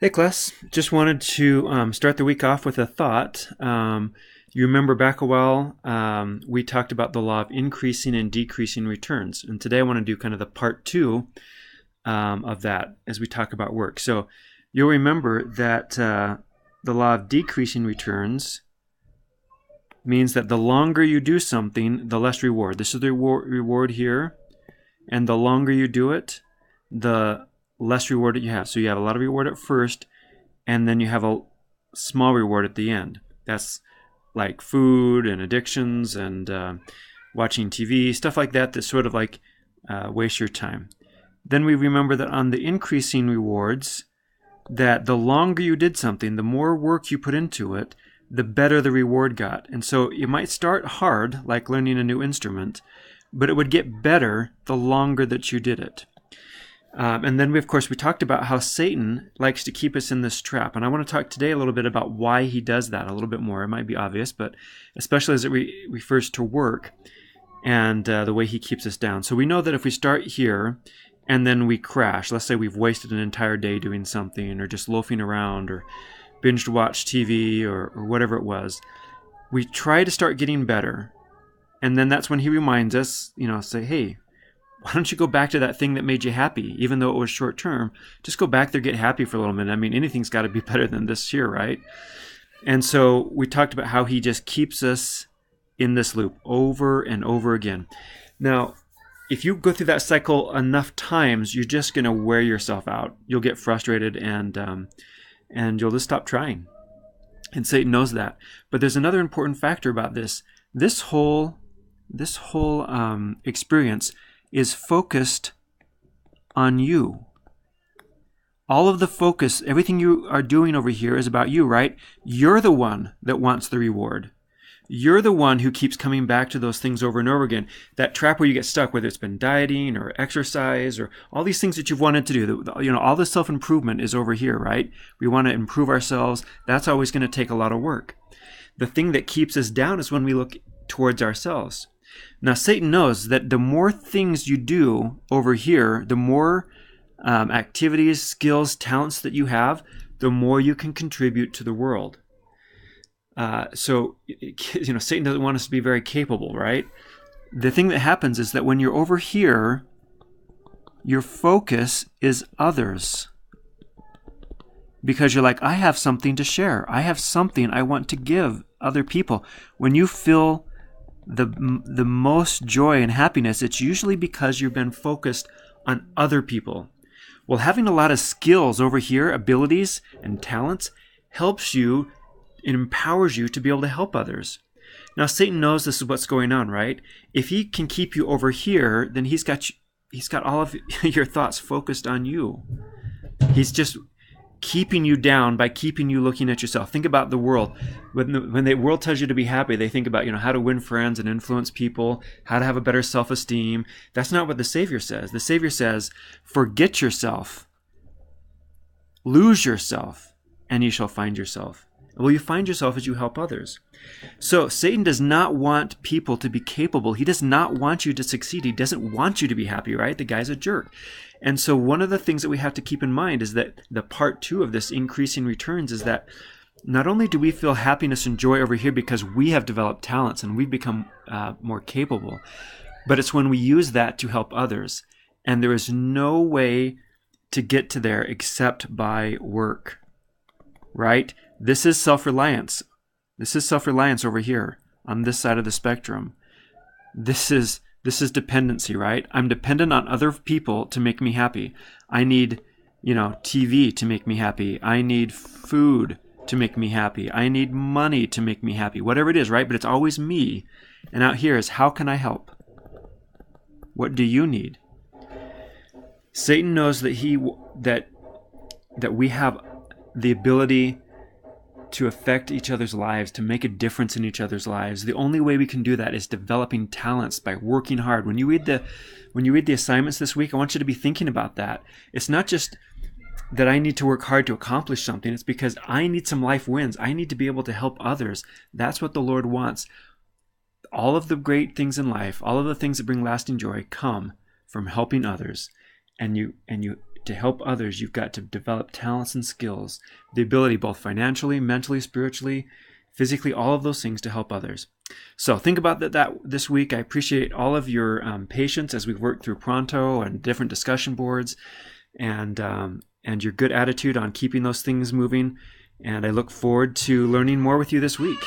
Hey, class. Just wanted to start the week off with a thought. You remember back a while, we talked about the law of increasing and decreasing returns. And today I want to do kind of the part two of that as we talk about work. So you'll remember that the law of decreasing returns means that the longer you do something, the less reward. This is the reward here. And the longer you do it, the less reward that you have. So you have a lot of reward at first, and then you have a small reward at the end. That's like food and addictions and watching TV, stuff like that sort of like waste your time. Then we remember that on the increasing rewards, that the longer you did something, the more work you put into it, the better the reward got. And so it might start hard, like learning a new instrument, but it would get better the longer that you did it. And then, we talked about how Satan likes to keep us in this trap. And I want to talk today a little bit about why he does that a little bit more. It might be obvious, but especially as it refers to work and the way he keeps us down. So we know that if we start here and then we crash, let's say we've wasted an entire day doing something or just loafing around or binged watch TV or whatever it was, we try to start getting better. And then that's when he reminds us, say, hey, why don't you go back to that thing that made you happy, even though it was short term? Just go back there, get happy for a little minute. I mean, anything's got to be better than this here, right? And so we talked about how he just keeps us in this loop over and over again. Now, if you go through that cycle enough times, you're just going to wear yourself out. You'll get frustrated and you'll just stop trying. And Satan knows that. But there's another important factor about this. This whole experience is focused on you. All of the focus, everything you are doing over here is about you, right? You're the one that wants the reward. You're the one who keeps coming back to those things over and over again. That trap where you get stuck, whether it's been dieting or exercise or all these things that you've wanted to do. All the self-improvement is over here, right? We want to improve ourselves. That's always going to take a lot of work. The thing that keeps us down is when we look towards ourselves. Now, Satan knows that the more things you do over here, the more activities, skills, talents that you have, the more you can contribute to the world. So Satan doesn't want us to be very capable, right? The thing that happens is that when you're over here, your focus is others. Because you're like, I have something to share. I have something I want to give other people. When you feel the most joy and happiness, it's usually because you've been focused on other people. Well, having a lot of skills over here, abilities and talents, helps you, it empowers you to be able to help others. Now, Satan knows this is what's going on, right? If he can keep you over here, then he's got all of your thoughts focused on you. He's just keeping you down by keeping you looking at yourself. Think about the world. When the world tells you to be happy, they think about how to win friends and influence people, how to have a better self-esteem. That's not what the Savior says. The Savior says, forget yourself, lose yourself, and you shall find yourself. Well, you find yourself as you help others. So Satan does not want people to be capable. He does not want you to succeed. He doesn't want you to be happy, right? The guy's a jerk. And so one of the things that we have to keep in mind is that the part two of this increasing returns is that not only do we feel happiness and joy over here because we have developed talents and we've become more capable, but it's when we use that to help others. And there is no way to get to there except by work, right? This is self-reliance. This is self-reliance over here on this side of the spectrum. This is dependency, right? I'm dependent on other people to make me happy. I need, TV to make me happy. I need food to make me happy. I need money to make me happy. Whatever it is, right? But it's always me. And out here is, how can I help? What do you need? Satan knows that we have the ability to affect each other's lives, to make a difference in each other's lives. The only way we can do that is developing talents by working hard. When you read the assignments this week, I want you to be thinking about that. It's not just that I need to work hard to accomplish something. It's because I need some life wins. I need to be able to help others. That's what the Lord wants. All of the great things in life, all of the things that bring lasting joy come from helping others. And you to help others, you've got to develop talents and skills, the ability both financially, mentally, spiritually, physically, all of those things to help others. So think about that this week. I appreciate all of your patience as we work through Pronto and different discussion boards, and your good attitude on keeping those things moving. And I look forward to learning more with you this week.